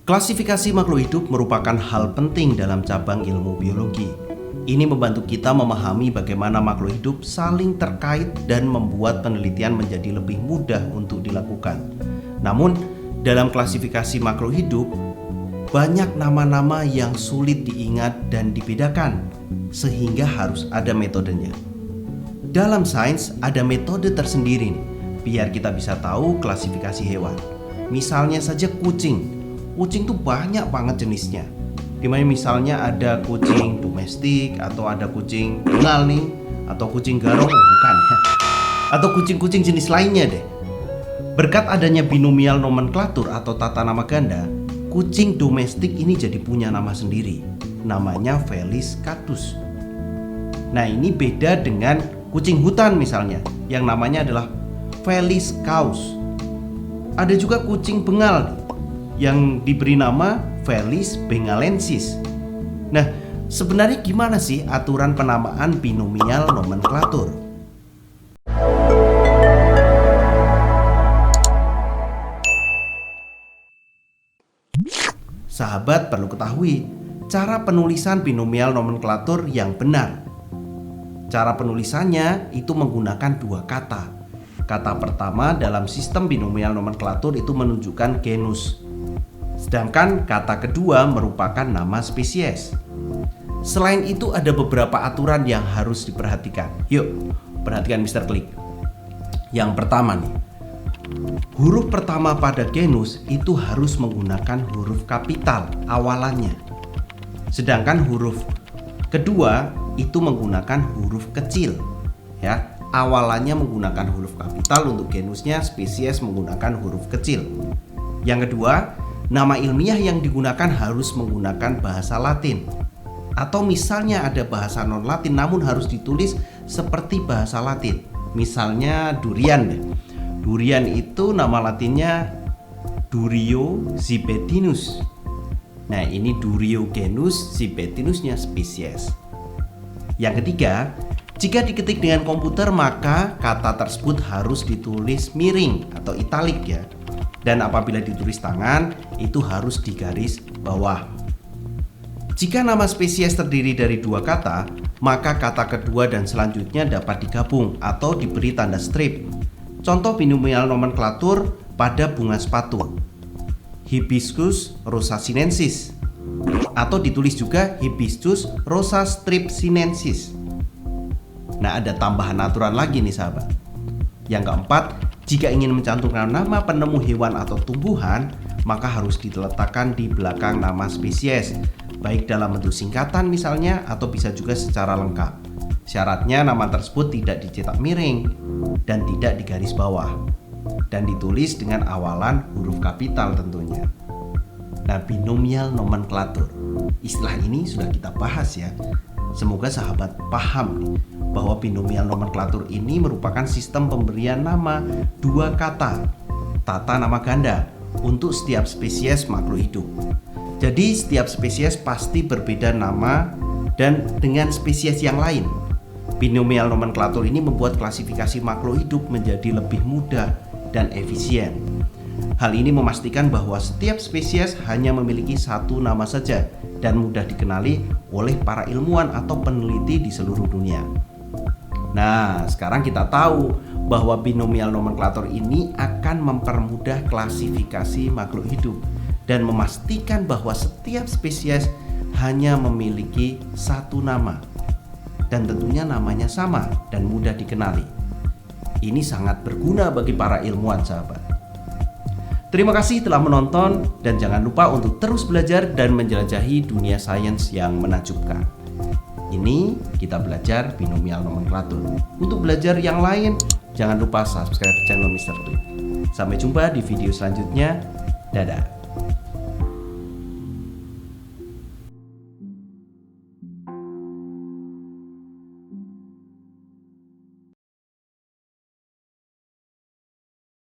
Klasifikasi makhluk hidup merupakan hal penting dalam cabang ilmu biologi. Ini membantu kita memahami bagaimana makhluk hidup saling terkait dan membuat penelitian menjadi lebih mudah untuk dilakukan. Namun, dalam klasifikasi makhluk hidup, banyak nama-nama yang sulit diingat dan dibedakan, sehingga harus ada metodenya. Dalam sains ada metode tersendiri nih, biar kita bisa tahu klasifikasi hewan. Misalnya saja kucing. Kucing tuh banyak banget jenisnya. Dimana misalnya ada kucing domestik, atau ada kucing bengal nih, atau kucing garong, bukan, atau kucing-kucing jenis lainnya deh. Berkat adanya binomial nomenklatur atau tata nama ganda, kucing domestik ini jadi punya nama sendiri. Namanya Felis catus. Nah, ini beda dengan kucing hutan misalnya, yang namanya adalah Felis caus. Ada juga kucing bengal nih, yang diberi nama Felis bengalensis. Nah, sebenarnya gimana sih aturan penamaan binomial nomenklatur? Sahabat perlu ketahui cara penulisan binomial nomenklatur yang benar. Cara penulisannya itu menggunakan dua kata. Kata pertama dalam sistem binomial nomenklatur itu menunjukkan genus. Sedangkan kata kedua merupakan nama spesies. Selain itu ada beberapa aturan yang harus diperhatikan. Yuk, perhatikan Mr. Klik. Yang pertama nih, huruf pertama pada genus itu harus menggunakan huruf kapital awalannya. Sedangkan huruf kedua itu menggunakan huruf kecil. Ya, awalannya menggunakan huruf kapital untuk genusnya, spesies menggunakan huruf kecil. Yang kedua, nama ilmiah yang digunakan harus menggunakan bahasa Latin. Atau misalnya ada bahasa non-Latin namun harus ditulis seperti bahasa Latin. Misalnya durian deh. Durian itu nama Latinnya Durio zibetinus. Nah, ini Durio genus, zibetinusnya spesies. Yang ketiga, jika diketik dengan komputer maka kata tersebut harus ditulis miring atau italik ya. Dan apabila ditulis tangan, itu harus digaris bawah. Jika nama spesies terdiri dari dua kata, maka kata kedua dan selanjutnya dapat digabung atau diberi tanda strip. Contoh binomial nomenklatur pada bunga sepatu, Hibiscus rosa sinensis, atau ditulis juga Hibiscus rosa strip sinensis. Nah, ada tambahan aturan lagi nih sahabat. Yang keempat, jika ingin mencantumkan nama penemu hewan atau tumbuhan, maka harus diletakkan di belakang nama spesies, baik dalam bentuk singkatan misalnya, atau bisa juga secara lengkap. Syaratnya nama tersebut tidak dicetak miring dan tidak digaris bawah, dan ditulis dengan awalan huruf kapital tentunya. Nah, binomial nomenklatur, istilah ini sudah kita bahas ya. Semoga sahabat paham nih, bahwa binomial nomenklatur ini merupakan sistem pemberian nama dua kata, tata nama ganda, untuk setiap spesies makhluk hidup. Jadi setiap spesies pasti berbeda nama dan dengan spesies yang lain. Binomial nomenklatur ini membuat klasifikasi makhluk hidup menjadi lebih mudah dan efisien. Hal ini memastikan bahwa setiap spesies hanya memiliki satu nama saja dan mudah dikenali oleh para ilmuwan atau peneliti di seluruh dunia. Nah, sekarang kita tahu bahwa binomial nomenklatur ini akan mempermudah klasifikasi makhluk hidup dan memastikan bahwa setiap spesies hanya memiliki satu nama dan tentunya namanya sama dan mudah dikenali. Ini sangat berguna bagi para ilmuwan sahabat. Terima kasih telah menonton dan jangan lupa untuk terus belajar dan menjelajahi dunia sains yang menakjubkan. Ini kita belajar binomial nomenklatur. Untuk belajar yang lain, jangan lupa subscribe channel Mr. Klik. Sampai jumpa di video selanjutnya. Dadah.